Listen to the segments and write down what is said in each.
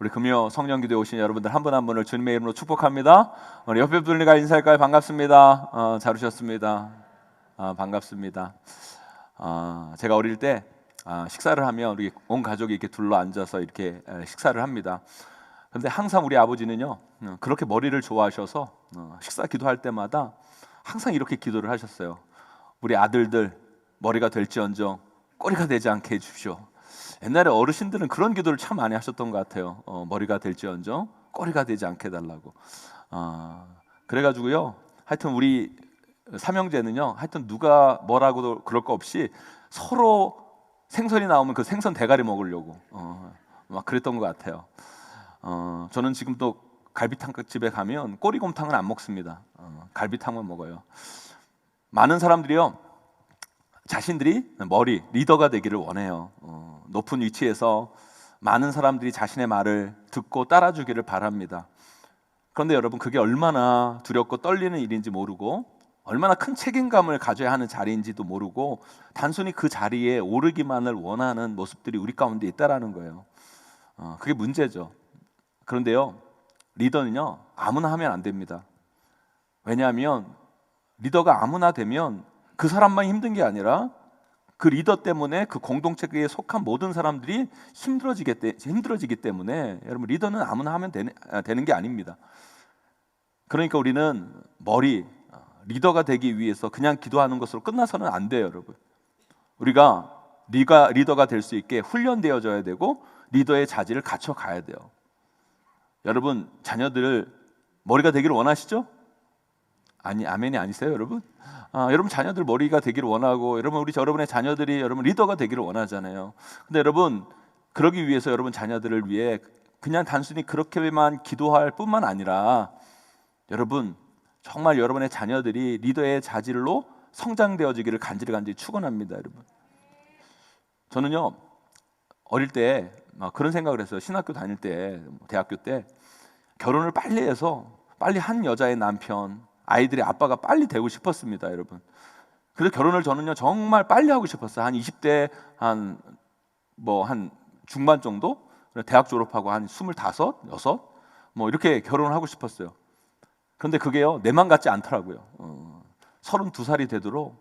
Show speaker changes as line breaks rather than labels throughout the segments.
우리 금요 성령기도에 오신 여러분들 한 분 한 분을 주님의 이름으로 축복합니다. 우리 옆에 분들과 인사할까요? 반갑습니다. 잘 오셨습니다. 반갑습니다. 제가 어릴 때 식사를 하면 우리 온 가족이 이렇게 둘러 앉아서 이렇게 식사를 합니다. 근데 항상 우리 아버지는요 그렇게 머리를 좋아하셔서 식사 기도할 때마다 항상 이렇게 기도를 하셨어요. 우리 아들들 머리가 될지언정 꼬리가 되지 않게 해주십시오. 옛날에 어르신들은 그런 기도를 참 많이 하셨던 것 같아요. 머리가 될지언정 꼬리가 되지 않게 해달라고. 그래가지고요 하여튼 우리 삼형제는요 하여튼 누가 뭐라고도 그럴 거 없이 서로 생선이 나오면 그 생선 대가리 먹으려고 막 그랬던 것 같아요. 저는 지금 또 갈비탕집에 가면 꼬리곰탕은 안 먹습니다. 갈비탕만 먹어요. 많은 사람들이요 자신들이 머리 리더가 되기를 원해요. 높은 위치에서 많은 사람들이 자신의 말을 듣고 따라주기를 바랍니다. 그런데 여러분 그게 얼마나 두렵고 떨리는 일인지 모르고 얼마나 큰 책임감을 가져야 하는 자리인지도 모르고 단순히 그 자리에 오르기만을 원하는 모습들이 우리 가운데 있다라는 거예요. 그게 문제죠. 그런데요 리더는요 아무나 하면 안 됩니다. 왜냐하면 리더가 아무나 되면 그 사람만 힘든 게 아니라 그 리더 때문에 그 공동체에 속한 모든 사람들이 힘들어지기 때문에 여러분 리더는 아무나 하면 되는 게 아닙니다. 그러니까 우리는 리더가 되기 위해서 그냥 기도하는 것으로 끝나서는 안 돼요. 여러분 우리가 리더가 될 수 있게 훈련되어져야 되고 리더의 자질을 갖춰가야 돼요. 여러분 자녀들 머리가 되기를 원하시죠? 아멘이 아니세요 여러분? 여러분 자녀들 머리가 되기를 원하고 여러분의 자녀들이 여러분 리더가 되기를 원하잖아요. 근데 여러분 그러기 위해서 여러분 자녀들을 위해 그냥 단순히 그렇게만 기도할 뿐만 아니라 여러분 정말 여러분의 자녀들이 리더의 자질로 성장되어지기를 간절히 축원합니다. 여러분 저는요 어릴 때 그런 생각을 했어요. 신학교 다닐 때 대학교 때 결혼을 빨리 해서 빨리 한 여자의 남편 아이들의 아빠가 빨리 되고 싶었습니다. 여러분 그래서 결혼을 저는요 정말 빨리 하고 싶었어요. 한 20대 한 중반 정도 대학 졸업하고 한 25, 6 이렇게 결혼을 하고 싶었어요. 그런데 그게요 내 맘 같지 않더라고요. 32살이 되도록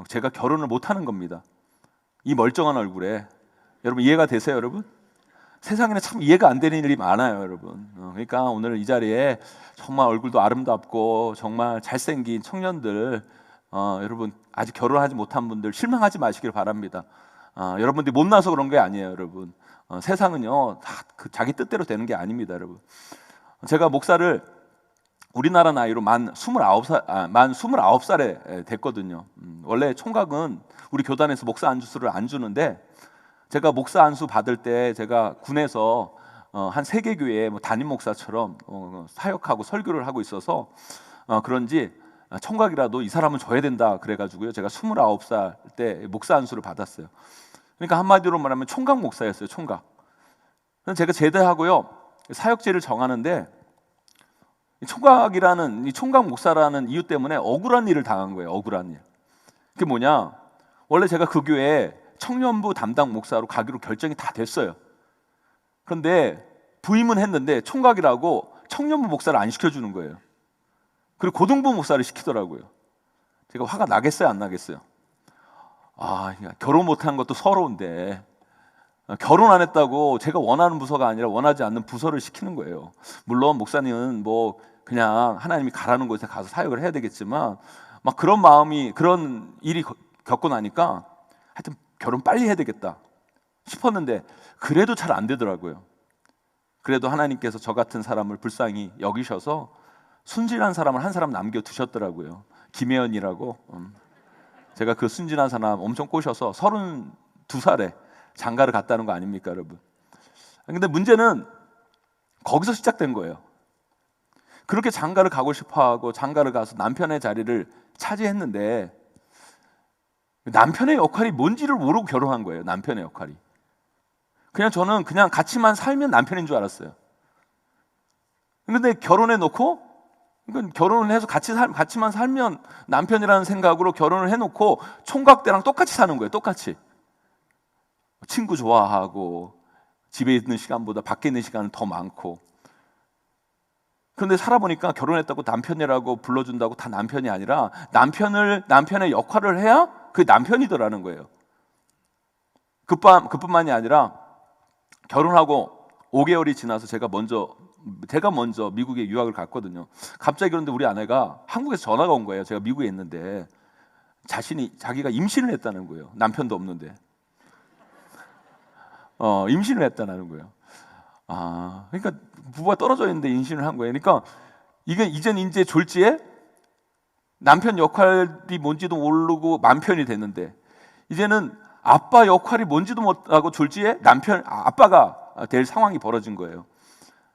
제가 결혼을 못하는 겁니다. 이 멀쩡한 얼굴에 여러분 이해가 되세요 여러분? 세상에는 참 이해가 안 되는 일이 많아요 여러분. 그러니까 오늘 이 자리에 정말 얼굴도 아름답고 정말 잘생긴 청년들 여러분 아직 결혼하지 못한 분들 실망하지 마시길 바랍니다. 여러분들이 못나서 그런 게 아니에요 여러분. 세상은요 다 자기 뜻대로 되는 게 아닙니다 여러분. 제가 목사를 우리나라 나이로 만 29살에 됐거든요. 원래 총각은 우리 교단에서 목사 안수를 안 주는데 제가 목사 안수 받을 때 제가 군에서 한 세계교회 담임 목사처럼 사역하고 설교를 하고 있어서 그런지 총각이라도 이 사람은 줘야 된다 그래가지고요 제가 29살 때 목사 안수를 받았어요. 그러니까 한마디로 말하면 총각 목사였어요. 총각. 그래서 제가 제대하고요 사역제를 정하는데 이 총각 목사라는 이유 때문에 억울한 일을 당한 거예요. 억울한 일. 그게 뭐냐? 원래 제가 그 교회에 청년부 담당 목사로 가기로 결정이 다 됐어요. 그런데 부임은 했는데 총각이라고 청년부 목사를 안 시켜주는 거예요. 그리고 고등부 목사를 시키더라고요. 제가 화가 나겠어요 안 나겠어요? 결혼 못한 것도 서러운데 결혼 안 했다고 제가 원하는 부서가 아니라 원하지 않는 부서를 시키는 거예요. 물론 목사님은 그냥 하나님이 가라는 곳에 가서 사역을 해야 되겠지만 막 그런 일이 겪고 나니까 하여튼 결혼 빨리 해야 되겠다 싶었는데 그래도 잘 안 되더라고요. 그래도 하나님께서 저 같은 사람을 불쌍히 여기셔서 순진한 사람을 한 사람 남겨두셨더라고요. 김혜연이라고. 제가 그 순진한 사람 엄청 꼬셔서 32살에 장가를 갔다는 거 아닙니까 여러분? 근데 문제는 거기서 시작된 거예요. 그렇게 장가를 가고 싶어하고 장가를 가서 남편의 자리를 차지했는데 남편의 역할이 뭔지를 모르고 결혼한 거예요. 남편의 역할이. 저는 그냥 같이만 살면 남편인 줄 알았어요. 그런데 결혼해 놓고 결혼을 해서 같이만 살면 남편이라는 생각으로 결혼을 해놓고 총각 때랑 똑같이 사는 거예요. 똑같이 친구 좋아하고 집에 있는 시간보다 밖에 있는 시간은 더 많고. 그런데 살아보니까 결혼했다고 남편이라고 불러준다고 다 남편이 아니라 남편의 역할을 해야 그게 남편이더라는 거예요. 그뿐만이 아니라 결혼하고 5개월이 지나서 제가 먼저 미국에 유학을 갔거든요. 갑자기 그런데 우리 아내가 한국에서 전화가 온 거예요. 제가 미국에 있는데 자기가 임신을 했다는 거예요. 남편도 없는데 임신을 했다는 거예요. 그러니까 부부가 떨어져 있는데 임신을 한 거예요. 그러니까 이게 이제 졸지에 남편 역할이 뭔지도 모르고 맘편이 됐는데, 이제는 아빠 역할이 뭔지도 못하고 졸지에 아빠가 될 상황이 벌어진 거예요.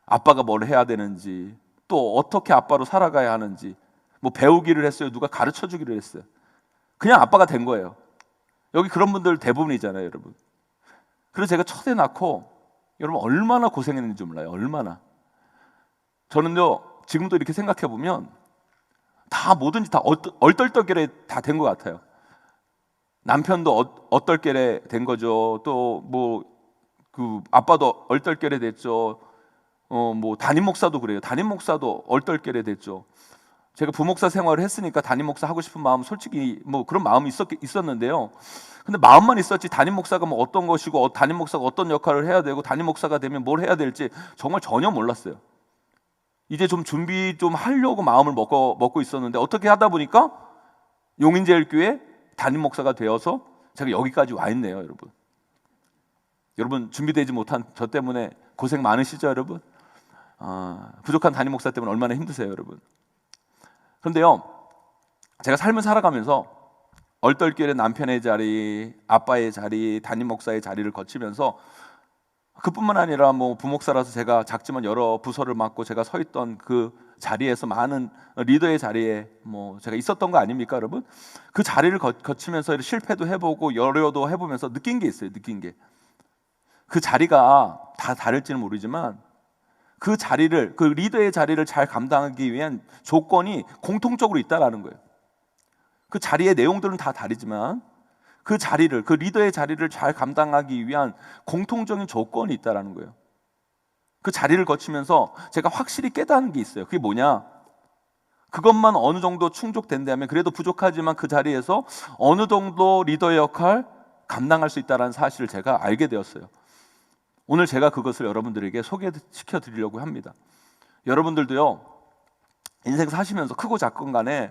아빠가 뭘 해야 되는지, 또 어떻게 아빠로 살아가야 하는지, 뭐 배우기를 했어요? 누가 가르쳐 주기를 했어요? 그냥 아빠가 된 거예요. 여기 그런 분들 대부분이잖아요, 여러분. 그래서 제가 첫 애 낳고 여러분 얼마나 고생했는지 몰라요. 얼마나. 저는요, 지금도 이렇게 생각해 보면 다 뭐든지 다 얼떨결에 다 된 것 같아요. 남편도 얼떨결에 된 거죠. 또 뭐 그 아빠도 얼떨결에 됐죠. 뭐 담임 목사도 그래요. 담임 목사도 얼떨결에 됐죠. 제가 부목사 생활을 했으니까 담임 목사 하고 싶은 마음 솔직히 뭐 그런 마음이 있었는데요. 근데 마음만 있었지 담임 목사가 뭐 어떤 것이고 담임 목사가 어떤 역할을 해야 되고 담임 목사가 되면 뭘 해야 될지 정말 전혀 몰랐어요. 이제 좀 준비 좀 하려고 마음을 먹고 있었는데 어떻게 하다 보니까 용인제일교회 담임 목사가 되어서 제가 여기까지 와 있네요, 여러분. 여러분 준비되지 못한 저 때문에 고생 많으시죠, 여러분? 부족한 담임 목사 때문에 얼마나 힘드세요, 여러분? 그런데요, 제가 삶을 살아가면서 얼떨결에 남편의 자리, 아빠의 자리, 담임 목사의 자리를 거치면서 그뿐만 아니라 뭐 부목사라서 제가 작지만 여러 부서를 맡고 제가 서 있던 그 자리에서 많은 리더의 자리에 뭐 제가 있었던 거 아닙니까, 여러분? 그 자리를 거치면서 실패도 해보고 여려도 해보면서 느낀 게 있어요. 느낀 게. 그 자리가 다 다를지는 모르지만 그 리더의 자리를 잘 감당하기 위한 조건이 공통적으로 있다라는 거예요. 그 자리의 내용들은 다 다르지만 그 리더의 자리를 잘 감당하기 위한 공통적인 조건이 있다라는 거예요. 그 자리를 거치면서 제가 확실히 깨달은 게 있어요. 그게 뭐냐? 그것만 어느 정도 충족된다면 그래도 부족하지만 그 자리에서 어느 정도 리더의 역할 감당할 수 있다는 사실을 제가 알게 되었어요. 오늘 제가 그것을 여러분들에게 소개시켜 드리려고 합니다. 여러분들도요, 인생 사시면서 크고 작건 간에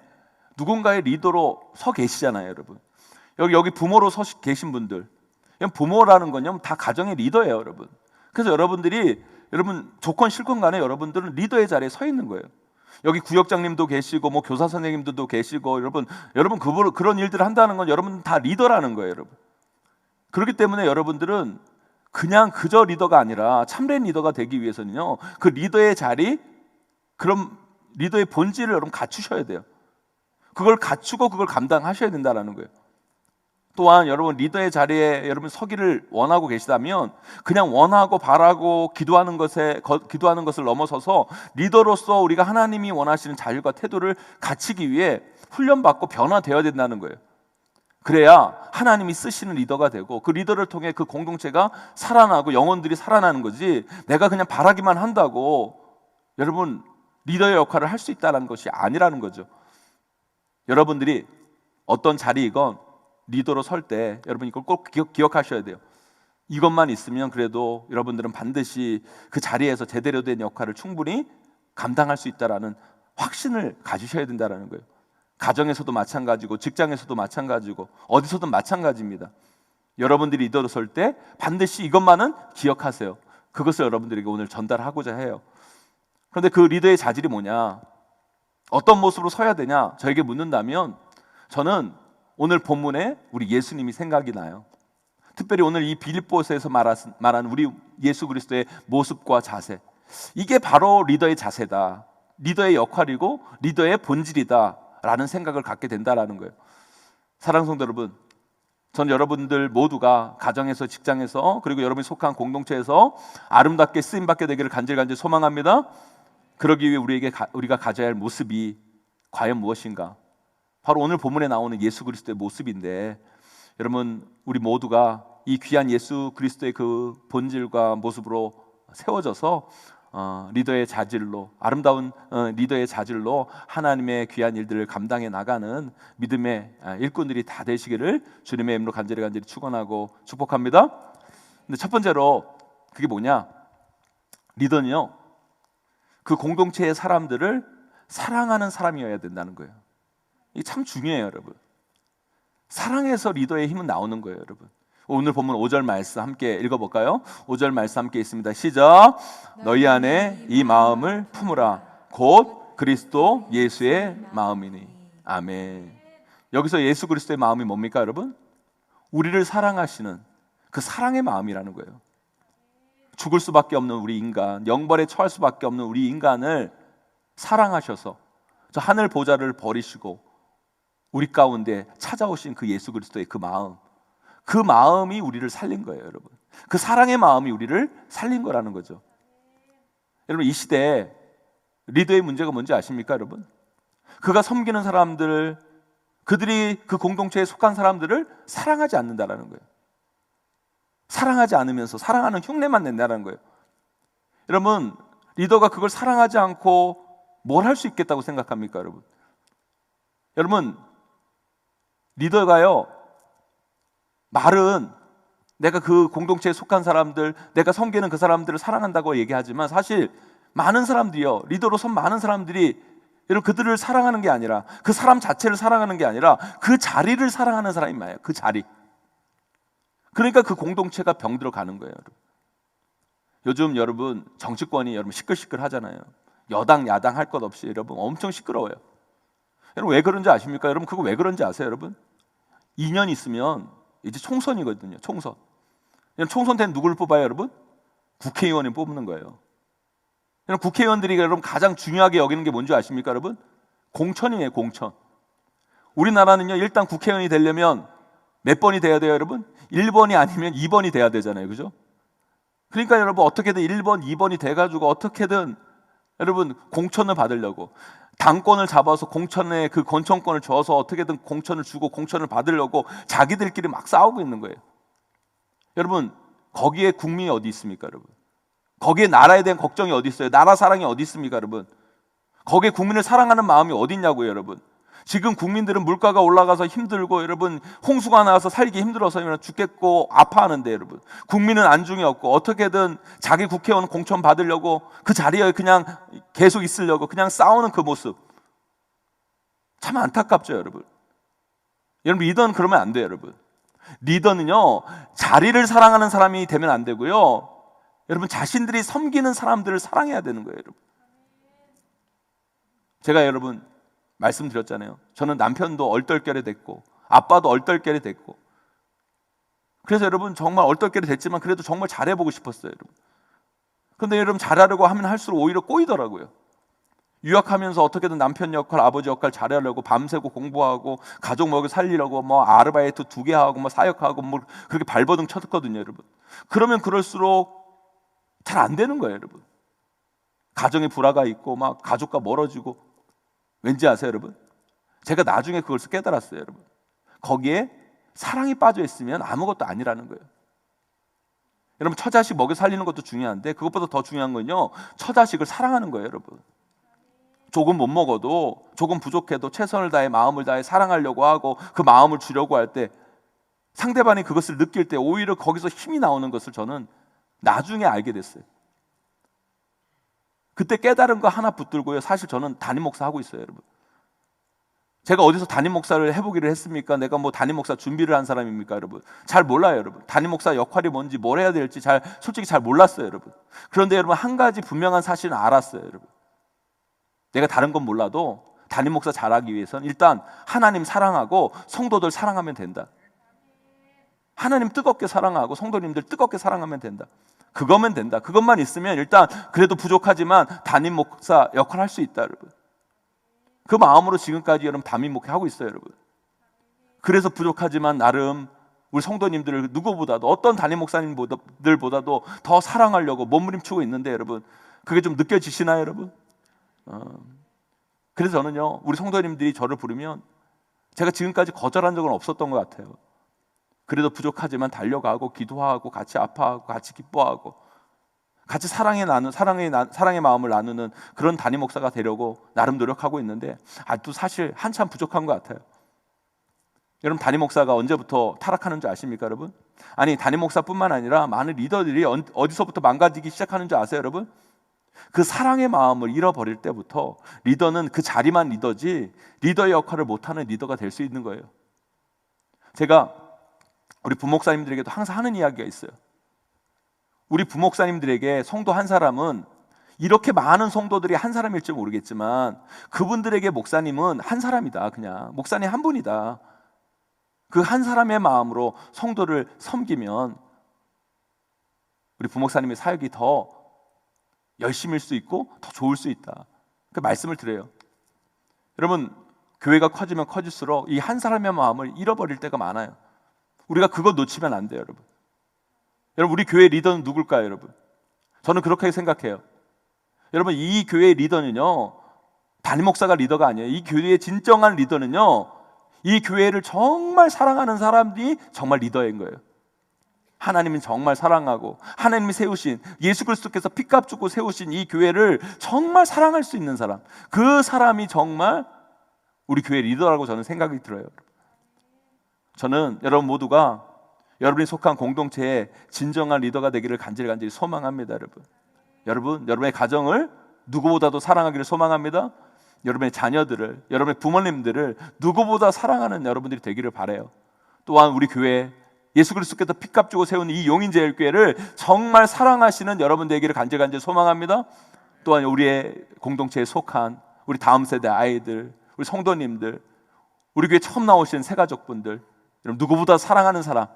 누군가의 리더로 서 계시잖아요, 여러분. 여기 부모로 계신 분들, 부모라는 건요 다 가정의 리더예요, 여러분. 그래서 여러분 조건 실건 간에 여러분들은 리더의 자리에 서 있는 거예요. 여기 구역장님도 계시고 뭐 교사 선생님들도 계시고 여러분 그런 일들을 한다는 건 여러분 다 리더라는 거예요, 여러분. 그렇기 때문에 여러분들은 그냥 그저 리더가 아니라 참된 리더가 되기 위해서는요, 그 리더의 자리, 그럼 리더의 본질을 여러분 갖추셔야 돼요. 그걸 갖추고 그걸 감당하셔야 된다는 거예요. 또한 여러분 리더의 자리에 여러분 서기를 원하고 계시다면 그냥 원하고 바라고 기도하는 것을 넘어서서 리더로서 우리가 하나님이 원하시는 자질과 태도를 갖추기 위해 훈련받고 변화되어야 된다는 거예요. 그래야 하나님이 쓰시는 리더가 되고 그 리더를 통해 그 공동체가 살아나고 영혼들이 살아나는 거지, 내가 그냥 바라기만 한다고 여러분 리더의 역할을 할 수 있다는 것이 아니라는 거죠. 여러분들이 어떤 자리이건 리더로 설 때 여러분 이걸 꼭 기억하셔야 돼요. 이것만 있으면 그래도 여러분들은 반드시 그 자리에서 제대로 된 역할을 충분히 감당할 수 있다라는 확신을 가지셔야 된다는 거예요. 가정에서도 마찬가지고 직장에서도 마찬가지고 어디서든 마찬가지입니다. 여러분들이 리더로 설 때 반드시 이것만은 기억하세요. 그것을 여러분들에게 오늘 전달하고자 해요. 그런데 그 리더의 자질이 뭐냐? 어떤 모습으로 서야 되냐? 저에게 묻는다면 저는 오늘 본문에 우리 예수님이 생각이 나요. 특별히 오늘 이 빌립보서에서 말한 우리 예수 그리스도의 모습과 자세, 이게 바로 리더의 자세다, 리더의 역할이고 리더의 본질이다 라는 생각을 갖게 된다라는 거예요. 사랑하는 성도 여러분, 전 여러분들 모두가 가정에서 직장에서 그리고 여러분이 속한 공동체에서 아름답게 쓰임받게 되기를 간절히 소망합니다. 그러기 위해 우리가 가져야 할 모습이 과연 무엇인가? 바로 오늘 본문에 나오는 예수 그리스도의 모습인데, 여러분 우리 모두가 이 귀한 예수 그리스도의 그 본질과 모습으로 세워져서 리더의 자질로, 아름다운 리더의 자질로 하나님의 귀한 일들을 감당해 나가는 믿음의 일꾼들이 다 되시기를 주님의 이름으로 간절히 축원하고 축복합니다. 근데 첫 번째로 그게 뭐냐? 리더는요, 그 공동체의 사람들을 사랑하는 사람이어야 된다는 거예요. 이게 참 중요해요, 여러분. 사랑해서 리더의 힘은 나오는 거예요, 여러분. 오늘 본문 5절 말씀 함께 읽어볼까요? 5절 말씀 함께 있습니다. 시작. 너희 안에 이 마음을 품으라. 곧 그리스도 예수의 마음이니. 아멘. 여기서 예수 그리스도의 마음이 뭡니까, 여러분? 우리를 사랑하시는 그 사랑의 마음이라는 거예요. 죽을 수밖에 없는 우리 인간, 영벌에 처할 수밖에 없는 우리 인간을 사랑하셔서 저 하늘 보좌를 버리시고 우리 가운데 찾아오신 그 예수 그리스도의 그 마음, 그 마음이 우리를 살린 거예요, 여러분. 그 사랑의 마음이 우리를 살린 거라는 거죠. 여러분, 이 시대에 리더의 문제가 뭔지 아십니까, 여러분? 그가 섬기는 사람들, 그들이 그 공동체에 속한 사람들을 사랑하지 않는다라는 거예요. 사랑하지 않으면서 사랑하는 흉내만 낸다는 거예요. 여러분, 리더가 그걸 사랑하지 않고 뭘 할 수 있겠다고 생각합니까, 여러분? 여러분, 리더가요, 말은 내가 그 공동체에 속한 사람들, 내가 섬기는 그 사람들을 사랑한다고 얘기하지만 사실 많은 사람들이요, 리더로서 많은 사람들이 여러분 그들을 사랑하는 게 아니라, 그 사람 자체를 사랑하는 게 아니라 그 자리를 사랑하는 사람이 많아요. 그 자리. 그러니까 그 공동체가 병들어 가는 거예요, 여러분. 요즘 여러분 정치권이 여러분 시끌시끌 하잖아요. 여당 야당 할 것 없이 여러분 엄청 시끄러워요. 여러분 왜 그런지 아십니까? 여러분 그거 왜 그런지 아세요, 여러분? 2년 있으면 이제 총선이거든요. 총선. 총선 때는 누구를 뽑아요, 여러분? 국회의원을 뽑는 거예요. 여러분 국회의원들이 여러분 가장 중요하게 여기는 게 뭔지 아십니까, 여러분? 공천이에요, 공천. 우리나라는요, 일단 국회의원이 되려면 몇 번이 돼야 돼요, 여러분? 1번이 아니면 2번이 돼야 되잖아요, 그죠? 그러니까 여러분 어떻게든 1번, 2번이 돼가지고 어떻게든 여러분 공천을 받으려고, 당권을 잡아서 공천에 그 권천권을 줘서 어떻게든 공천을 주고 공천을 받으려고 자기들끼리 막 싸우고 있는 거예요. 여러분 거기에 국민이 어디 있습니까, 여러분? 거기에 나라에 대한 걱정이 어디 있어요? 나라 사랑이 어디 있습니까, 여러분? 거기에 국민을 사랑하는 마음이 어디 있냐고요, 여러분? 지금 국민들은 물가가 올라가서 힘들고 여러분 홍수가 나와서 살기 힘들어서 죽겠고 아파하는데, 여러분 국민은 안중에 없고 어떻게든 자기 국회의원 공천 받으려고 그 자리에 그냥 계속 있으려고 그냥 싸우는 그 모습 참 안타깝죠, 여러분. 여러분 리더는 그러면 안 돼요, 여러분. 리더는요 자리를 사랑하는 사람이 되면 안 되고요, 여러분 자신들이 섬기는 사람들을 사랑해야 되는 거예요, 여러분. 제가 여러분 말씀드렸잖아요. 저는 남편도 얼떨결에 됐고 아빠도 얼떨결에 됐고, 그래서 여러분 정말 얼떨결에 됐지만 그래도 정말 잘해보고 싶었어요, 여러분. 그런데 여러분 잘하려고 하면 할수록 오히려 꼬이더라고요. 유학하면서 어떻게든 남편 역할, 아버지 역할 잘하려고 밤새고 공부하고 가족 먹여 살리려고 뭐 아르바이트 2개 하고 뭐 사역하고 뭐 그렇게 발버둥 쳤거든요, 여러분. 그러면 그럴수록 잘 안 되는 거예요, 여러분. 가정에 불화가 있고 막 가족과 멀어지고. 왠지 아세요, 여러분? 제가 나중에 그걸 깨달았어요, 여러분. 거기에 사랑이 빠져 있으면 아무것도 아니라는 거예요. 여러분 처자식 먹여 살리는 것도 중요한데 그것보다 더 중요한 건요, 처자식을 사랑하는 거예요, 여러분. 조금 못 먹어도, 조금 부족해도 최선을 다해 마음을 다해 사랑하려고 하고 그 마음을 주려고 할 때 상대방이 그것을 느낄 때 오히려 거기서 힘이 나오는 것을 저는 나중에 알게 됐어요. 그때 깨달은 거 하나 붙들고요, 사실 저는 담임 목사 하고 있어요, 여러분. 제가 어디서 담임 목사를 해보기를 했습니까? 내가 뭐 담임 목사 준비를 한 사람입니까, 여러분? 잘 몰라요, 여러분. 담임 목사 역할이 뭔지 뭘 해야 될지 솔직히 잘 몰랐어요, 여러분. 그런데 여러분 한 가지 분명한 사실은 알았어요, 여러분. 내가 다른 건 몰라도 담임 목사 잘하기 위해서는 일단 하나님 사랑하고 성도들 사랑하면 된다. 하나님 뜨겁게 사랑하고 성도님들 뜨겁게 사랑하면 된다. 그거면 된다. 그것만 있으면 일단 그래도 부족하지만 담임 목사 역할 할 수 있다, 여러분. 그 마음으로 지금까지 여러분 담임 목회 하고 있어요, 여러분. 그래서 부족하지만 나름 우리 성도님들을 누구보다도 어떤 담임 목사님들보다도 더 사랑하려고 몸부림치고 있는데, 여러분 그게 좀 느껴지시나요, 여러분? 그래서 저는요, 우리 성도님들이 저를 부르면 제가 지금까지 거절한 적은 없었던 것 같아요. 그래도 부족하지만 달려가고 기도하고 같이 아파하고 같이 기뻐하고 같이 사랑의 마음을 나누는 그런 담임 목사가 되려고 나름 노력하고 있는데 아직도 사실 한참 부족한 것 같아요. 여러분, 담임 목사가 언제부터 타락하는 줄 아십니까, 여러분? 아니, 담임 목사뿐만 아니라 많은 리더들이 어디서부터 망가지기 시작하는 줄 아세요, 여러분? 그 사랑의 마음을 잃어버릴 때부터 리더는 그 자리만 리더지 리더의 역할을 못하는 리더가 될 수 있는 거예요. 제가 우리 부목사님들에게도 항상 하는 이야기가 있어요. 우리 부목사님들에게 성도 한 사람은 이렇게 많은 성도들이 한 사람일지 모르겠지만 그분들에게 목사님은 한 사람이다. 그냥 목사님 한 분이다. 그 한 사람의 마음으로 성도를 섬기면 우리 부목사님의 사역이 더 열심일 수 있고 더 좋을 수 있다. 그 말씀을 드려요. 여러분, 교회가 커지면 커질수록 이 한 사람의 마음을 잃어버릴 때가 많아요. 우리가 그거 놓치면 안 돼요, 여러분. 여러분, 우리 교회 리더는 누굴까요, 여러분? 저는 그렇게 생각해요. 여러분, 이 교회의 리더는요, 담임 목사가 리더가 아니에요. 이 교회의 진정한 리더는요, 이 교회를 정말 사랑하는 사람들이 정말 리더인 거예요. 하나님은 정말 사랑하고 하나님이 세우신, 예수 그리스도께서 피값 주고 세우신 이 교회를 정말 사랑할 수 있는 사람, 그 사람이 정말 우리 교회 리더라고 저는 생각이 들어요. 저는 여러분 모두가 여러분이 속한 공동체의 진정한 리더가 되기를 간절히 소망합니다. 여러분의 가정을 누구보다도 사랑하기를 소망합니다. 여러분의 자녀들을, 여러분의 부모님들을 누구보다 사랑하는 여러분들이 되기를 바라요. 또한 우리 교회, 예수 그리스도께서 피값 주고 세운 이 용인제일교회를 정말 사랑하시는 여러분 되기를 간절히 소망합니다. 또한 우리의 공동체에 속한 우리 다음 세대 아이들, 우리 성도님들, 우리 교회 처음 나오신 새가족분들, 여러분 누구보다 사랑하는 사람,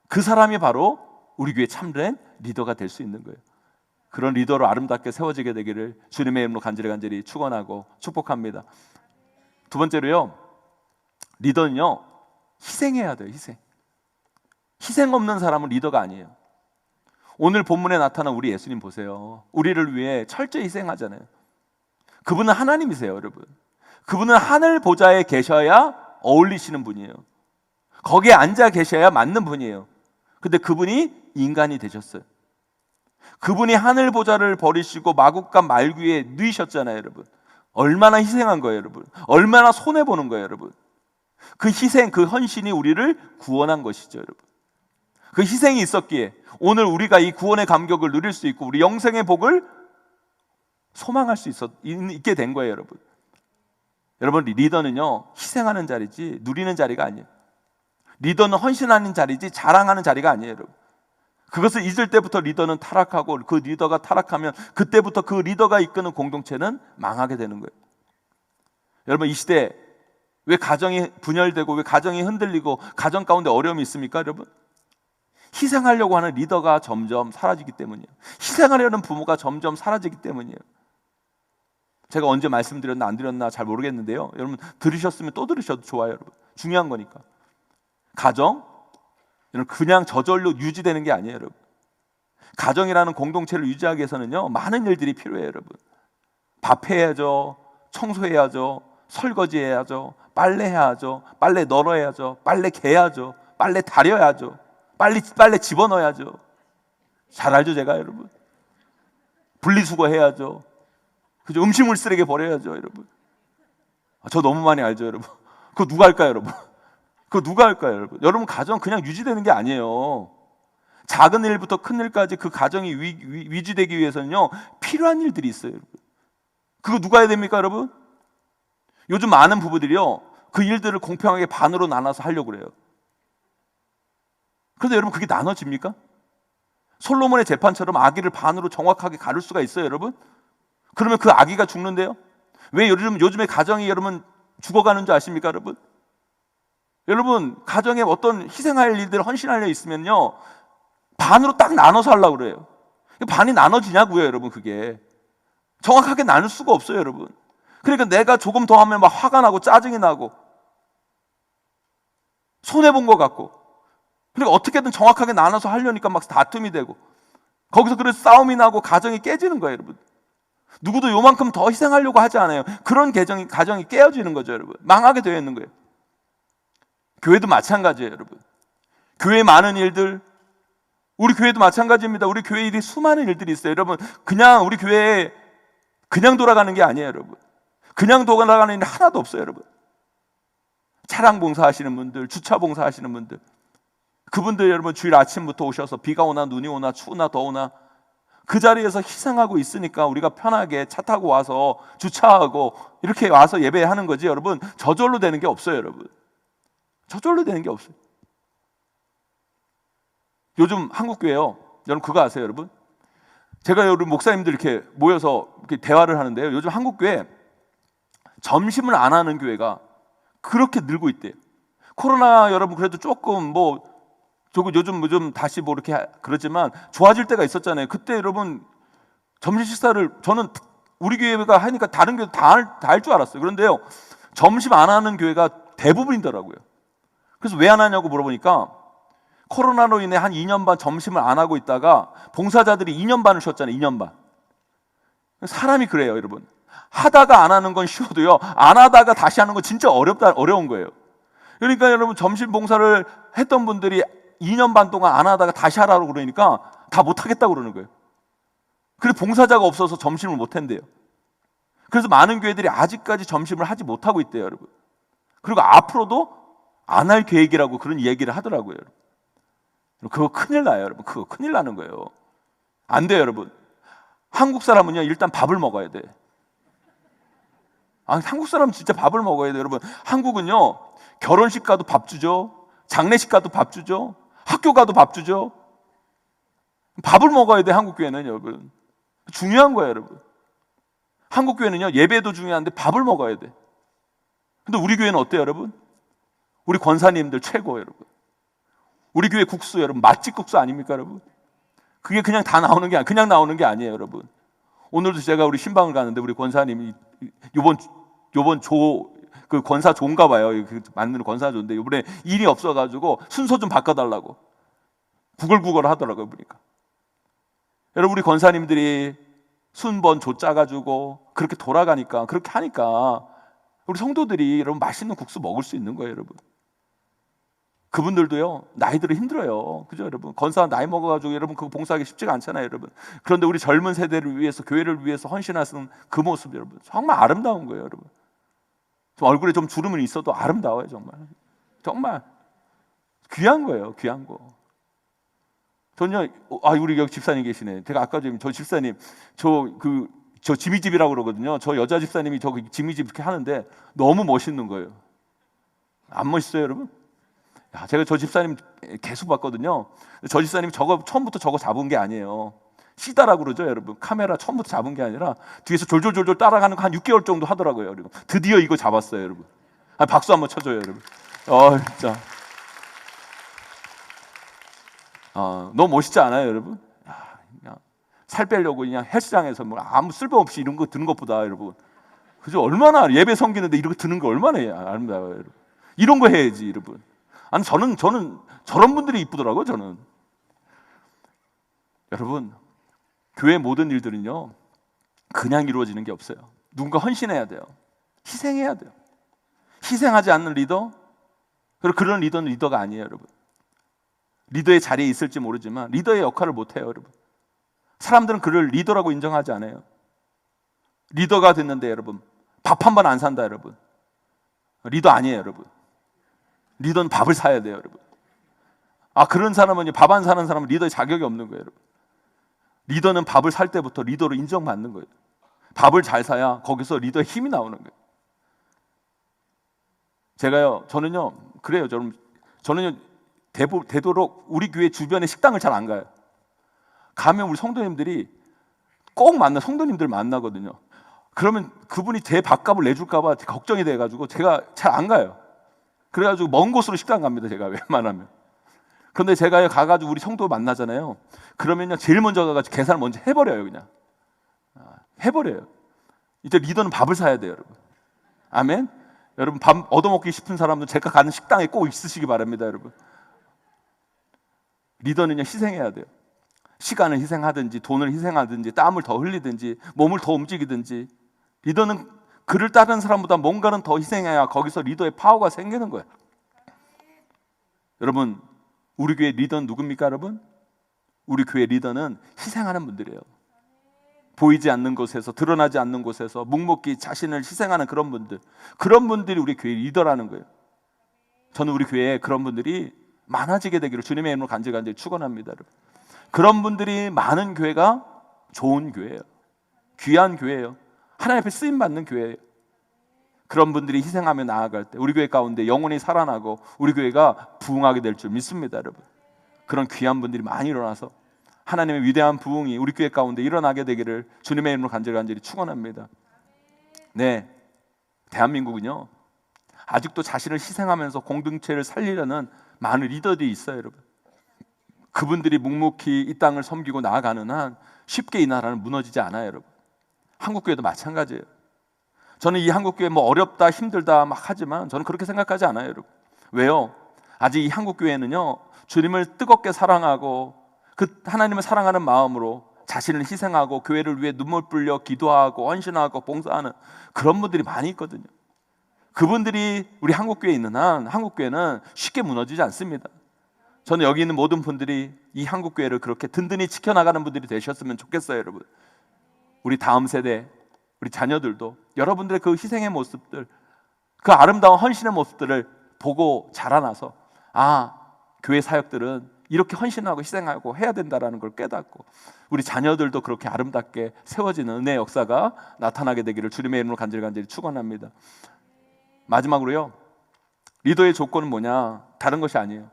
그 사람이 바로 우리 교회 참된 리더가 될 수 있는 거예요. 그런 리더로 아름답게 세워지게 되기를 주님의 이름으로 간절히 축원하고 축복합니다. 두 번째로요, 리더는요 희생해야 돼요. 희생 없는 사람은 리더가 아니에요. 오늘 본문에 나타난 우리 예수님 보세요. 우리를 위해 철저히 희생하잖아요. 그분은 하나님이세요, 여러분. 그분은 하늘 보좌에 계셔야 어울리시는 분이에요. 거기에 앉아 계셔야 맞는 분이에요. 근데 그분이 인간이 되셨어요. 그분이 하늘 보좌를 버리시고 마국간 말귀에 누이셨잖아요, 여러분. 얼마나 희생한 거예요, 여러분. 얼마나 손해보는 거예요, 여러분. 그 희생, 그 헌신이 우리를 구원한 것이죠, 여러분. 그 희생이 있었기에 오늘 우리가 이 구원의 감격을 누릴 수 있고 우리 영생의 복을 소망할 수 있게 된 거예요, 여러분. 여러분, 리더는요 희생하는 자리지 누리는 자리가 아니에요. 리더는 헌신하는 자리지 자랑하는 자리가 아니에요, 여러분. 그것을 잊을 때부터 리더는 타락하고 그 리더가 타락하면 그때부터 그 리더가 이끄는 공동체는 망하게 되는 거예요. 여러분, 이 시대 왜 가정이 분열되고 왜 가정이 흔들리고 가정 가운데 어려움이 있습니까, 여러분? 희생하려고 하는 리더가 점점 사라지기 때문이에요. 희생하려는 부모가 점점 사라지기 때문이에요. 제가 언제 말씀드렸나 안 드렸나 잘 모르겠는데요, 여러분 들으셨으면 또 들으셔도 좋아요, 여러분. 중요한 거니까. 가정, 그냥 저절로 유지되는 게 아니에요, 여러분. 가정이라는 공동체를 유지하기 위해서는요 많은 일들이 필요해요, 여러분. 밥해야죠, 청소해야죠, 설거지해야죠, 빨래해야죠, 빨래 널어야죠, 빨래 개야죠, 빨래 다려야죠, 빨래 집어넣어야죠. 잘 알죠, 제가, 여러분. 분리수거해야죠. 그죠? 음식물 쓰레기 버려야죠, 여러분. 저 너무 많이 알죠, 여러분. 그거 누가 할까요, 여러분? 그거 누가 할까요, 여러분? 여러분, 가정 그냥 유지되는 게 아니에요. 작은 일부터 큰 일까지 그 가정이 유지되기 위해서는요 필요한 일들이 있어요, 여러분. 그거 누가 해야 됩니까, 여러분? 요즘 많은 부부들이요 그 일들을 공평하게 반으로 나눠서 하려고 그래요. 그런데 여러분, 그게 나눠집니까? 솔로몬의 재판처럼 아기를 반으로 정확하게 가를 수가 있어요, 여러분? 그러면 그 아기가 죽는데요? 왜 요즘에 가정이 여러분 죽어가는 줄 아십니까, 여러분? 여러분, 가정에 어떤 희생할 일들, 헌신할 일 있으면요 반으로 딱 나눠서 하려고 그래요. 반이 나눠지냐고요, 여러분. 그게 정확하게 나눌 수가 없어요, 여러분. 그러니까 내가 조금 더 하면 막 화가 나고 짜증이 나고 손해본 것 같고, 그러니까 어떻게든 정확하게 나눠서 하려니까 막 다툼이 되고 거기서 그래서 싸움이 나고 가정이 깨지는 거예요, 여러분. 누구도 요만큼 더 희생하려고 하지 않아요. 그런 가정이 깨어지는 거죠, 여러분. 망하게 되어 있는 거예요. 교회도 마찬가지예요, 여러분. 교회 많은 일들, 우리 교회도 마찬가지입니다. 우리 교회 일이 수많은 일들이 있어요. 여러분, 그냥 우리 교회에 그냥 돌아가는 게 아니에요, 여러분. 그냥 돌아가는 일이 하나도 없어요, 여러분. 차량 봉사하시는 분들, 주차 봉사하시는 분들, 그분들 여러분 주일 아침부터 오셔서 비가 오나 눈이 오나 추우나 더우나 그 자리에서 희생하고 있으니까 우리가 편하게 차 타고 와서 주차하고 이렇게 와서 예배하는 거지. 여러분, 저절로 되는 게 없어요, 여러분. 저절로 되는 게 없어요. 요즘 한국교회요, 여러분 그거 아세요, 여러분? 제가 여러분 목사님들 이렇게 모여서 이렇게 대화를 하는데요, 요즘 한국교회 점심을 안 하는 교회가 그렇게 늘고 있대요. 코로나 여러분 그래도 조금 뭐 요즘 다시 뭐 이렇게 그러지만 좋아질 때가 있었잖아요. 그때 여러분 점심 식사를 저는 우리 교회가 하니까 다른 교회 다 할 줄 알았어요. 그런데요, 점심 안 하는 교회가 대부분이더라고요. 그래서 왜 안 하냐고 물어보니까 코로나로 인해 한 2년 반 점심을 안 하고 있다가 봉사자들이 2년 반을 쉬었잖아요. 2년 반. 사람이 그래요, 여러분. 하다가 안 하는 건 쉬워도요, 안 하다가 다시 하는 건 진짜 어려운 거예요. 그러니까 여러분 점심 봉사를 했던 분들이 2년 반 동안 안 하다가 다시 하라고 그러니까 다 못하겠다고 그러는 거예요. 그래서 봉사자가 없어서 점심을 못 한대요. 그래서 많은 교회들이 아직까지 점심을 하지 못하고 있대요, 여러분. 그리고 앞으로도 안 할 계획이라고 그런 얘기를 하더라고요, 여러분. 그거 큰일 나요, 여러분. 그거 큰일 나는 거예요. 안 돼요, 여러분. 한국 사람은요, 일단 밥을 먹어야 돼. 한국 사람은 진짜 밥을 먹어야 돼요, 여러분. 한국은요, 결혼식 가도 밥 주죠. 장례식 가도 밥 주죠. 학교 가도 밥 주죠. 밥을 먹어야 돼, 한국 교회는, 여러분. 중요한 거예요, 여러분. 한국 교회는요, 예배도 중요한데 밥을 먹어야 돼. 근데 우리 교회는 어때요, 여러분? 우리 권사님들 최고, 여러분. 우리 교회 국수, 여러분, 맛집 국수 아닙니까, 여러분? 그게 그냥 다 나오는 게 그냥 나오는 게 아니에요, 여러분. 오늘도 제가 우리 신방을 가는데 우리 권사님이 요번 그 권사 조인가 봐요. 만드는 권사 조인데 이번에 일이 없어가지고 순서 좀 바꿔달라고 구걸구걸 하더라고요, 보니까. 여러분, 우리 권사님들이 순번 조 짜가지고 그렇게 돌아가니까, 그렇게 하니까 우리 성도들이 여러분 맛있는 국수 먹을 수 있는 거예요, 여러분. 그분들도요, 나이 들어 힘들어요. 그죠, 여러분? 권사 나이 먹어가지고 여러분 그거 봉사하기 쉽지가 않잖아요, 여러분. 그런데 우리 젊은 세대를 위해서, 교회를 위해서 헌신하시는 그 모습, 여러분, 정말 아름다운 거예요, 여러분. 좀 얼굴에 좀 주름은 있어도 아름다워요, 정말. 정말 귀한 거예요, 귀한 거. 전요, 우리 여기 집사님 계시네. 제가 아까 저 집사님, 저 지미집이라고 그러거든요. 저 여자 집사님이 저 지미집 이렇게 하는데 너무 멋있는 거예요. 안 멋있어요, 여러분? 제가 저 집사님 계속 봤거든요. 저 집사님이 처음부터 저거 잡은 게 아니에요. 시다라고 그러죠, 여러분. 카메라 처음부터 잡은 게 아니라 뒤에서 졸졸졸졸 따라가는 거 한 6개월 정도 하더라고요, 여러분. 드디어 이거 잡았어요, 여러분. 박수 한번 쳐줘요, 여러분. 진짜. 너무 멋있지 않아요, 여러분? 그냥 살 빼려고 그냥 헬스장에서 뭐 아무 쓸모없이 이런 거 드는 것보다, 여러분. 그죠? 얼마나 예배 섬기는데 이런 거 드는 거 얼마나 아름다워요, 여러분. 이런 거 해야지, 여러분. 저는 저런 분들이 이쁘더라고요, 저는. 여러분, 교회 모든 일들은요, 그냥 이루어지는 게 없어요. 누군가 헌신해야 돼요. 희생해야 돼요. 희생하지 않는 리더, 그리고 그런 리더는 리더가 아니에요, 여러분. 리더의 자리에 있을지 모르지만 리더의 역할을 못해요, 여러분. 사람들은 그를 리더라고 인정하지 않아요. 리더가 됐는데 여러분, 밥 한 번 안 산다, 여러분. 리더 아니에요, 여러분. 리더는 밥을 사야 돼요, 여러분. 그런 사람은, 밥 안 사는 사람은 리더의 자격이 없는 거예요, 여러분. 리더는 밥을 살 때부터 리더로 인정받는 거예요. 밥을 잘 사야 거기서 리더의 힘이 나오는 거예요. 저는요, 그래요, 저는요, 되도록 우리 교회 주변에 식당을 잘 안 가요. 가면 우리 성도님들이 꼭 성도님들 만나거든요. 그러면 그분이 제 밥값을 내줄까봐 걱정이 돼가지고 제가 잘 안 가요. 그래가지고 먼 곳으로 식당 갑니다, 제가 웬만하면. 그런데 제가 가가지고 우리 성도 만나잖아요. 그러면요, 제일 먼저 가가지고 계산을 먼저 해버려요, 그냥. 해버려요. 이제 리더는 밥을 사야 돼요, 여러분. 아멘? 여러분, 밥 얻어먹기 싶은 사람은 제가 가는 식당에 꼭 있으시기 바랍니다, 여러분. 리더는요, 희생해야 돼요. 시간을 희생하든지, 돈을 희생하든지, 땀을 더 흘리든지, 몸을 더 움직이든지. 리더는 그를 따르는 사람보다 뭔가는 더 희생해야 거기서 리더의 파워가 생기는 거예요. 여러분, 우리 교회 리더는 누굽니까 여러분? 우리 교회 리더는 희생하는 분들이에요. 보이지 않는 곳에서, 드러나지 않는 곳에서 묵묵히 자신을 희생하는 그런 분들, 그런 분들이 우리 교회 리더라는 거예요. 저는 우리 교회에 그런 분들이 많아지게 되기를 주님의 이름으로 간절히 축원합니다. 그런 분들이 많은 교회가 좋은 교회예요. 귀한 교회예요. 하나님 앞에 쓰임 받는 교회예요. 그런 분들이 희생하며 나아갈 때 우리 교회 가운데 영혼이 살아나고 우리 교회가 부흥하게 될 줄 믿습니다, 여러분. 그런 귀한 분들이 많이 일어나서 하나님의 위대한 부흥이 우리 교회 가운데 일어나게 되기를 주님의 이름으로 간절히 축원합니다. 네, 대한민국은요 아직도 자신을 희생하면서 공동체를 살리려는 많은 리더들이 있어요, 여러분. 그분들이 묵묵히 이 땅을 섬기고 나아가는 한 쉽게 이 나라는 무너지지 않아요, 여러분. 한국교회도 마찬가지예요. 저는 이 한국교회 뭐 어렵다 힘들다 막 하지만 저는 그렇게 생각하지 않아요, 여러분. 왜요? 아직 이 한국교회는요 주님을 뜨겁게 사랑하고 그 하나님을 사랑하는 마음으로 자신을 희생하고 교회를 위해 눈물 흘려 기도하고 헌신하고 봉사하는 그런 분들이 많이 있거든요. 그분들이 우리 한국교회에 있는 한 한국교회는 쉽게 무너지지 않습니다. 저는 여기 있는 모든 분들이 이 한국교회를 그렇게 든든히 지켜나가는 분들이 되셨으면 좋겠어요, 여러분. 우리 다음 세대, 우리 자녀들도 여러분들의 그 희생의 모습들, 그 아름다운 헌신의 모습들을 보고 자라나서 교회 사역들은 이렇게 헌신하고 희생하고 해야 된다는 걸 깨닫고 우리 자녀들도 그렇게 아름답게 세워지는 은혜의 역사가 나타나게 되기를 주님의 이름으로 간절히 축원합니다. 마지막으로요, 리더의 조건은 뭐냐? 다른 것이 아니에요.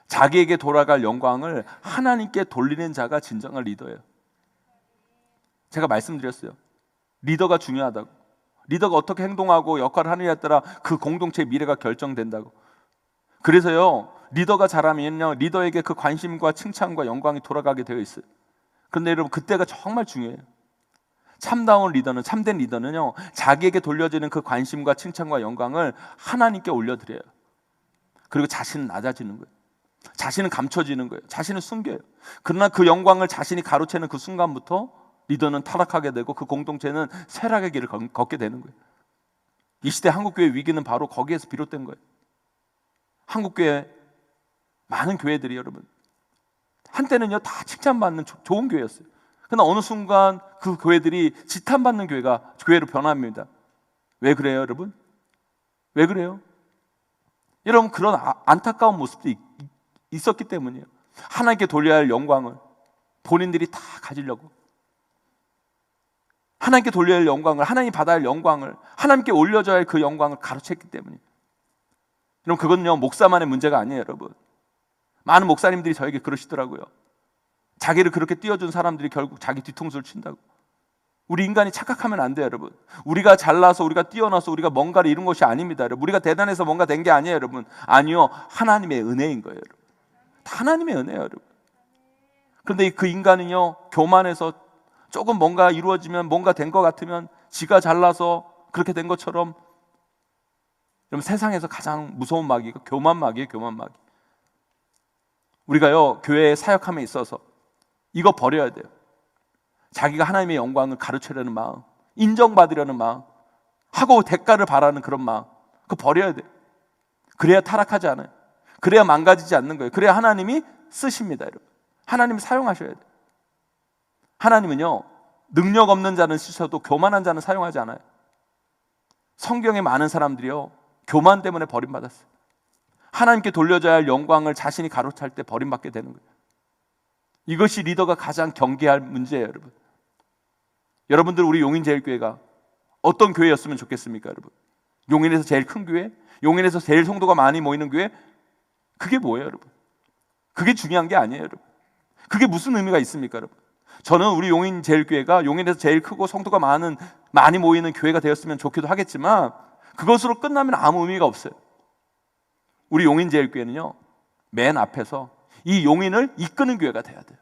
자기에게 돌아갈 영광을 하나님께 돌리는 자가 진정한 리더예요. 제가 말씀드렸어요. 리더가 중요하다고. 리더가 어떻게 행동하고 역할을 하느냐에 따라 그 공동체의 미래가 결정된다고. 그래서요, 리더가 잘하면요, 리더에게 그 관심과 칭찬과 영광이 돌아가게 되어 있어요. 그런데 여러분, 그때가 정말 중요해요. 참다운 리더는, 참된 리더는요, 자기에게 돌려지는 그 관심과 칭찬과 영광을 하나님께 올려드려요. 그리고 자신은 낮아지는 거예요. 자신은 감춰지는 거예요. 자신은 숨겨요. 그러나 그 영광을 자신이 가로채는 그 순간부터 리더는 타락하게 되고 그 공동체는 쇠락의 길을 걷게 되는 거예요. 이 시대 한국교회 위기는 바로 거기에서 비롯된 거예요. 한국교회 많은 교회들이 여러분 한때는요 다 칭찬받는 좋은 교회였어요. 그러나 어느 순간 그 교회들이 지탄받는 교회로 변합니다. 왜 그래요, 여러분? 왜 그래요? 여러분, 그런 안타까운 모습도 있었기 때문이에요. 하나님께 돌려야 할 영광을 본인들이 다 가지려고, 하나님께 돌려야 할 영광을, 하나님 받아야 할 영광을, 하나님께 올려줘야 할 그 영광을 가로챘기 때문이에요. 여러분, 그건요 목사만의 문제가 아니에요, 여러분. 많은 목사님들이 저에게 그러시더라고요. 자기를 그렇게 띄워준 사람들이 결국 자기 뒤통수를 친다고. 우리 인간이 착각하면 안 돼요, 여러분. 우리가 잘나서, 우리가 뛰어나서, 우리가 뭔가를 이룬 것이 아닙니다, 여러분. 우리가 대단해서 뭔가 된 게 아니에요, 여러분. 아니요, 하나님의 은혜인 거예요, 여러분. 다 하나님의 은혜예요, 여러분. 그런데 그 인간은요 교만해서 조금 뭔가 이루어지면, 뭔가 된 것 같으면 지가 잘나서 그렇게 된 것처럼, 여러분, 세상에서 가장 무서운 마귀가 교만 마귀예요, 교만 마귀. 우리가요 교회에 사역함에 있어서 이거 버려야 돼요. 자기가 하나님의 영광을 가르치려는 마음, 인정받으려는 마음, 하고 대가를 바라는 그런 마음, 그거 버려야 돼요. 그래야 타락하지 않아요. 그래야 망가지지 않는 거예요. 그래야 하나님이 쓰십니다, 여러분. 하나님이 사용하셔야 돼요. 하나님은요 능력 없는 자는 쓰셔도 교만한 자는 사용하지 않아요. 성경에 많은 사람들이요 교만 때문에 버림받았어요. 하나님께 돌려줘야 할 영광을 자신이 가로찰 때 버림받게 되는 거예요. 이것이 리더가 가장 경계할 문제예요, 여러분. 여러분들, 우리 용인제일교회가 어떤 교회였으면 좋겠습니까, 여러분? 용인에서 제일 큰 교회? 용인에서 제일 성도가 많이 모이는 교회? 그게 뭐예요, 여러분? 그게 중요한 게 아니에요, 여러분. 그게 무슨 의미가 있습니까, 여러분? 저는 우리 용인제일교회가 용인에서 제일 크고 성도가 많이 모이는 교회가 되었으면 좋기도 하겠지만 그것으로 끝나면 아무 의미가 없어요. 우리 용인제일교회는요 맨 앞에서 이 용인을 이끄는 교회가 돼야 돼요.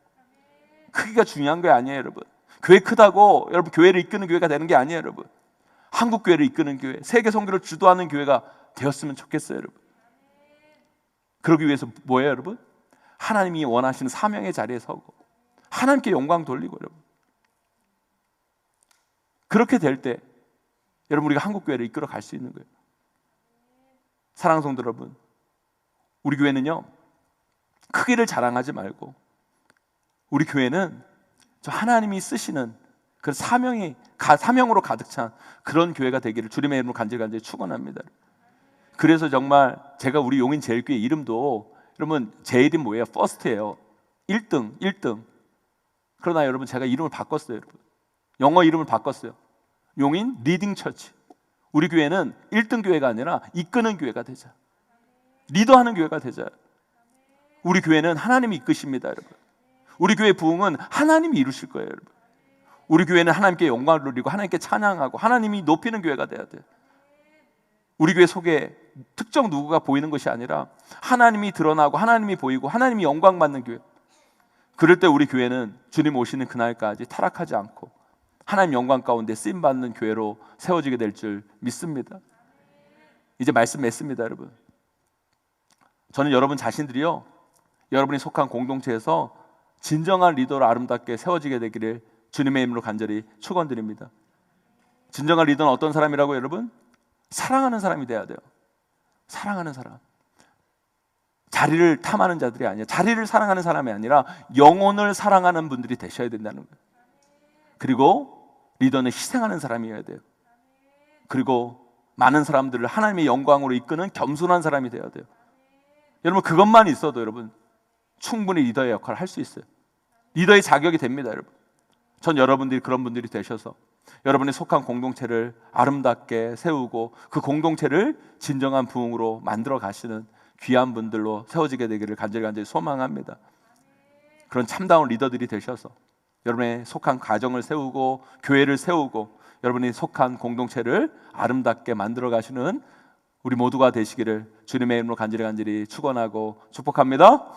크기가 중요한 게 아니에요, 여러분. 교회 크다고 여러분 교회를 이끄는 교회가 되는 게 아니에요, 여러분. 한국교회를 이끄는 교회, 세계 선교를 주도하는 교회가 되었으면 좋겠어요, 여러분. 그러기 위해서 뭐예요, 여러분? 하나님이 원하시는 사명의 자리에 서고 하나님께 영광 돌리고, 여러분. 그렇게 될 때 여러분 우리가 한국교회를 이끌어 갈 수 있는 거예요. 사랑하는 성도 여러분, 우리 교회는요 크기를 자랑하지 말고 우리 교회는 저 하나님이 쓰시는 그 사명으로 가득 찬 그런 교회가 되기를 주님의 이름으로 간절히 축원합니다. 그래서 정말 제가 우리 용인 제일교회 이름도 여러분 제 이름 뭐예요? 퍼스트예요. 1등. 그러나 여러분 제가 이름을 바꿨어요. 여러분. 영어 이름을 바꿨어요. 용인 리딩 처치. 우리 교회는 1등 교회가 아니라 이끄는 교회가 되자. 리더하는 교회가 되자. 우리 교회는 하나님이 이끄십니다, 여러분. 우리 교회 부흥은 하나님이 이루실 거예요, 여러분. 우리 교회는 하나님께 영광을 누리고 하나님께 찬양하고 하나님이 높이는 교회가 돼야 돼요. 우리 교회 속에 특정 누구가 보이는 것이 아니라 하나님이 드러나고 하나님이 보이고 하나님이 영광 받는 교회. 그럴 때 우리 교회는 주님 오시는 그날까지 타락하지 않고 하나님 영광 가운데 쓰임 받는 교회로 세워지게 될 줄 믿습니다. 이제 말씀 맺습니다, 여러분. 저는 여러분 자신들이요, 여러분이 속한 공동체에서 진정한 리더로 아름답게 세워지게 되기를 주님의 이름으로 간절히 축원드립니다. 진정한 리더는 어떤 사람이라고 여러분? 사랑하는 사람이 돼야 돼요. 사랑하는 사람. 자리를 탐하는 자들이 아니라, 자리를 사랑하는 사람이 아니라 영혼을 사랑하는 분들이 되셔야 된다는 거예요. 그리고 리더는 희생하는 사람이어야 돼요. 그리고 많은 사람들을 하나님의 영광으로 이끄는 겸손한 사람이 되어야 돼요. 여러분 그것만 있어도 여러분 충분히 리더의 역할을 할 수 있어요. 리더의 자격이 됩니다, 여러분. 전 여러분들이 그런 분들이 되셔서 여러분이 속한 공동체를 아름답게 세우고 그 공동체를 진정한 부흥으로 만들어 가시는 귀한 분들로 세워지게 되기를 간절히 소망합니다. 그런 참다운 리더들이 되셔서 여러분의 속한 가정을 세우고 교회를 세우고 여러분이 속한 공동체를 아름답게 만들어 가시는 우리 모두가 되시기를 주님의 이름으로 간절히 축원하고 축복합니다.